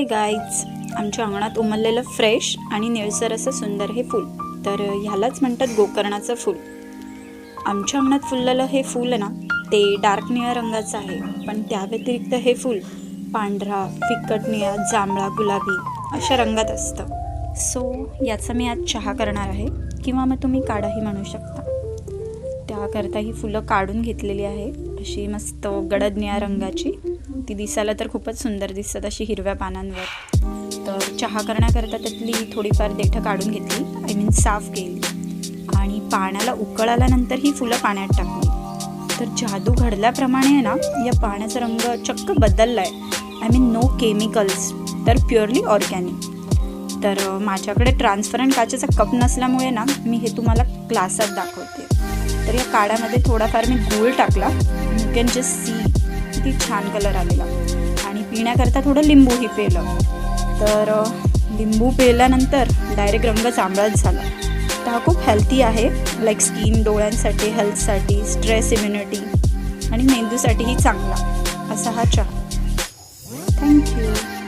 Hi guys, आमच्या अंगणात उमललेलं fresh आणि निळसर असं सुंदर हे फूल, तर ह्यालाच म्हणतात गोकर्णाचं फूल. आमच्या अंगणात फुललेलं हे फूल आहे ना, ते डार्क निळ्या रंगाचं आहे, पण त्या व्यतिरिक्त हे फूल पांढरा, फिकट निळा, जांभळा, गुलाबी अशा रंगात असतं. सो याचा मी आज चहा करणार आहे, किंवा मग तुम्ही काढाही म्हणू शकता. त्याकरता ही फुलं काढून घेतलेली आहे, अशी मस्त गडद निळ्या रंगाची. ती दिसायला तर खूपच सुंदर दिसतात अशी हिरव्या पानांवर. तर चहा करण्याकरता त्यातली थोडीफार देठं काढून घेतली, आय मीन साफ केली, आणि पाण्याला उकळ आल्यानंतर ही फुलं पाण्यात टाकली. तर जादू घडल्याप्रमाणे आहे ना, या पाण्याचा रंग चक्क बदलला आहे. आय मीन नो केमिकल्स, तर प्युअरली ऑर्गॅनिक. तर माझ्याकडे ट्रान्सपरंट काचेचा कप नसल्यामुळे ना, मी हे तुम्हाला ग्लासात दाखवते. तर या काढ्यामध्ये थोडाफार मी गूळ टाकला, यू कॅन जस्ट सी किती छान कलर आलेला. आणि पिण्याकरता थोडं लिंबूही पेलं. तर लिंबू पेल्यानंतर डायरेक्ट रंग जांभळाच झाला. तर हा खूप हेल्दी आहे, लाईक स्किन, डोळ्यांसाठी, हेल्थसाठी, स्ट्रेस, इम्युनिटी आणि मेंदूसाठीही चांगला असा हा चहा. थँक्यू.